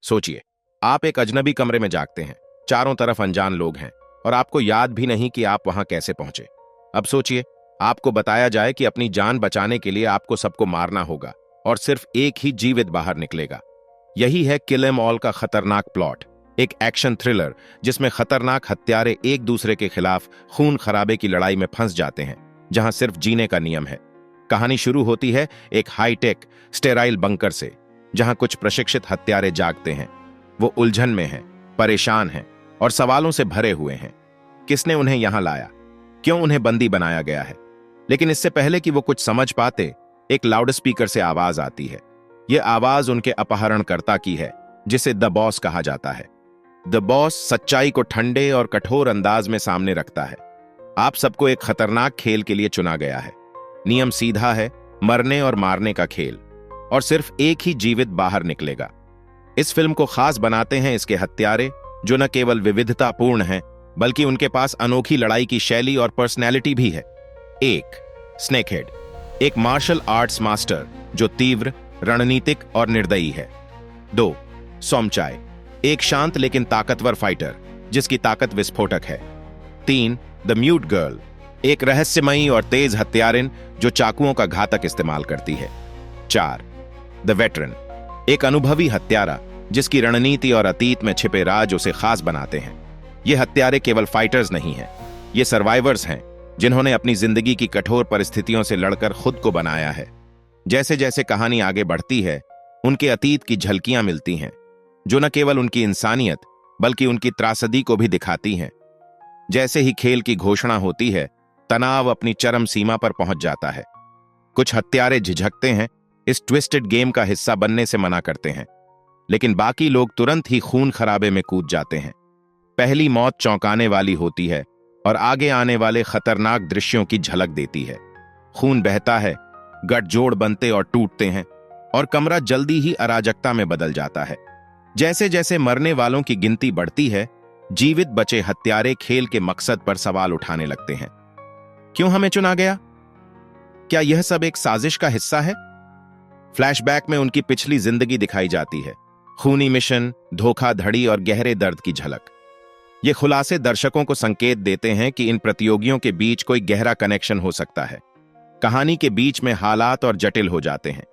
सोचिए, आप एक अजनबी कमरे में जागते हैं, चारों तरफ अनजान लोग हैं और आपको याद भी नहीं कि आप वहां कैसे पहुंचे। अब सोचिए, आपको बताया जाए कि अपनी जान बचाने के लिए आपको सबको मारना होगा और सिर्फ एक ही जीवित बाहर निकलेगा। यही है किल 'एम ऑल का खतरनाक प्लॉट, एक एक्शन थ्रिलर जिसमें खतरनाक हत्यारे एक दूसरे के खिलाफ खून खराबे की लड़ाई में फंस जाते हैं, जहां सिर्फ जीने का नियम है। कहानी शुरू होती है एक हाईटेक स्टेराइल बंकर से, जहां कुछ प्रशिक्षित हत्यारे जागते हैं। वो उलझन में हैं, परेशान हैं और सवालों से भरे हुए हैं। किसने उन्हें यहां लाया? क्यों उन्हें बंदी बनाया गया है? लेकिन इससे पहले कि वो कुछ समझ पाते, एक लाउडस्पीकर से आवाज आती है। यह आवाज उनके अपहरणकर्ता की है, जिसे द बॉस कहा जाता है। द बॉस सच्चाई को ठंडे और कठोर अंदाज में सामने रखता है। आप सबको एक खतरनाक खेल के लिए चुना गया है। नियम सीधा है, मरने और मारने का खेल, और सिर्फ एक ही जीवित बाहर निकलेगा। इस फिल्म को खास बनाते हैं इसके हत्यारे, जो न केवल विविधतापूर्ण हैं, बल्कि उनके पास अनोखी लड़ाई की शैली और पर्सनैलिटी भी है। 1. स्नेकहेड, एक मार्शल आर्ट्स मास्टर जो तीव्र, रणनीतिक और निर्दयी है। 2. सोमचाय, एक शांत लेकिन ताकतवर फाइटर जिसकी ताकत विस्फोटक है। 3. द म्यूट गर्ल, एक रहस्यमयी और तेज हत्यारिन जो चाकुओं का घातक इस्तेमाल करती है। 4. द वेटरन, एक अनुभवी हत्यारा जिसकी रणनीति और अतीत में छिपे राज उसे खास बनाते हैं। ये हत्यारे केवल फाइटर्स नहीं हैं, ये सर्वाइवर्स हैं जिन्होंने अपनी जिंदगी की कठोर परिस्थितियों से लड़कर खुद को बनाया है। जैसे जैसे कहानी आगे बढ़ती है, उनके अतीत की झलकियां मिलती हैं, जो न केवल उनकी इंसानियत बल्कि उनकी त्रासदी को भी दिखाती हैं। जैसे ही खेल की घोषणा होती है, तनाव अपनी चरम सीमा पर पहुंच जाता है। कुछ हत्यारे झिझकते हैं, इस ट्विस्टेड गेम का हिस्सा बनने से मना करते हैं, लेकिन बाकी लोग तुरंत ही खून खराबे में कूद जाते हैं। पहली मौत चौंकाने वाली होती है और आगे आने वाले खतरनाक दृश्यों की झलक देती है। खून बहता है, गठजोड़ बनते और टूटते हैं, और कमरा जल्दी ही अराजकता में बदल जाता है। जैसे जैसे मरने वालों की गिनती बढ़ती है, जीवित बचे हत्यारे खेल के मकसद पर सवाल उठाने लगते हैं। क्यों हमें चुना गया? क्या यह सब एक साजिश का हिस्सा है? फ्लैशबैक में उनकी पिछली जिंदगी दिखाई जाती है, खूनी मिशन, धोखाधड़ी और गहरे दर्द की झलक। ये खुलासे दर्शकों को संकेत देते हैं कि इन प्रतियोगियों के बीच कोई गहरा कनेक्शन हो सकता है। कहानी के बीच में हालात और जटिल हो जाते हैं।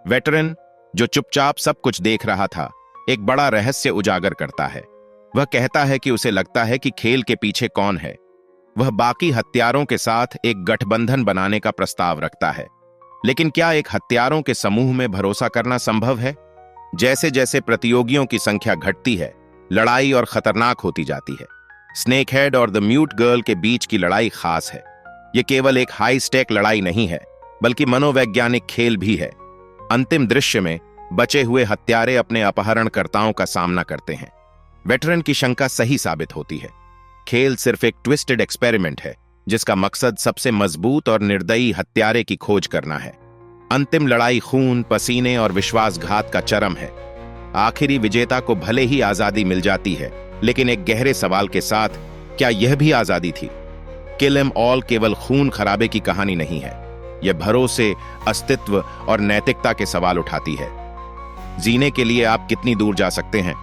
वेटरन, जो चुपचाप सब कुछ देख रहा था, एक बड़ा रहस्य उजागर करता है। वह कहता है कि उसे लगता है कि खेल के पीछे कौन है। वह बाकी हत्यारों के साथ एक गठबंधन बनाने का प्रस्ताव रखता है। लेकिन क्या एक हत्यारों के समूह में भरोसा करना संभव है? जैसे जैसे प्रतियोगियों की संख्या घटती है, लड़ाई और खतरनाक होती जाती है। स्नेकहेड और द म्यूट गर्ल के बीच की लड़ाई खास है। यह केवल एक हाई स्टेक लड़ाई नहीं है, बल्कि मनोवैज्ञानिक खेल भी है। अंतिम दृश्य में बचे हुए हत्यारे अपने अपहरणकर्ताओं का सामना करते हैं। वेटरन की शंका सही साबित होती है। खेल सिर्फ एक ट्विस्टेड एक्सपेरिमेंट है, जिसका मकसद सबसे मजबूत और निर्दयी हत्यारे की खोज करना है। अंतिम लड़ाई खून, पसीने और विश्वासघात का चरम है। आखिरी विजेता को भले ही आजादी मिल जाती है, लेकिन एक गहरे सवाल के साथ, क्या यह भी आजादी थी? किल 'एम ऑल केवल खून खराबे की कहानी नहीं है, यह भरोसे, अस्तित्व और नैतिकता के सवाल उठाती है। जीने के लिए आप कितनी दूर जा सकते हैं?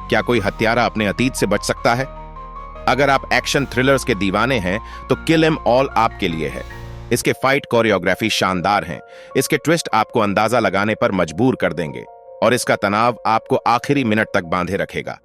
क्या कोई हत्यारा अपने अतीत से बच सकता है? अगर आप एक्शन थ्रिलर्स के दीवाने हैं, तो किल 'एम ऑल आपके लिए है। इसके फाइट कोरियोग्राफी शानदार हैं, इसके ट्विस्ट आपको अंदाजा लगाने पर मजबूर कर देंगे, और इसका तनाव आपको आखिरी मिनट तक बांधे रखेगा।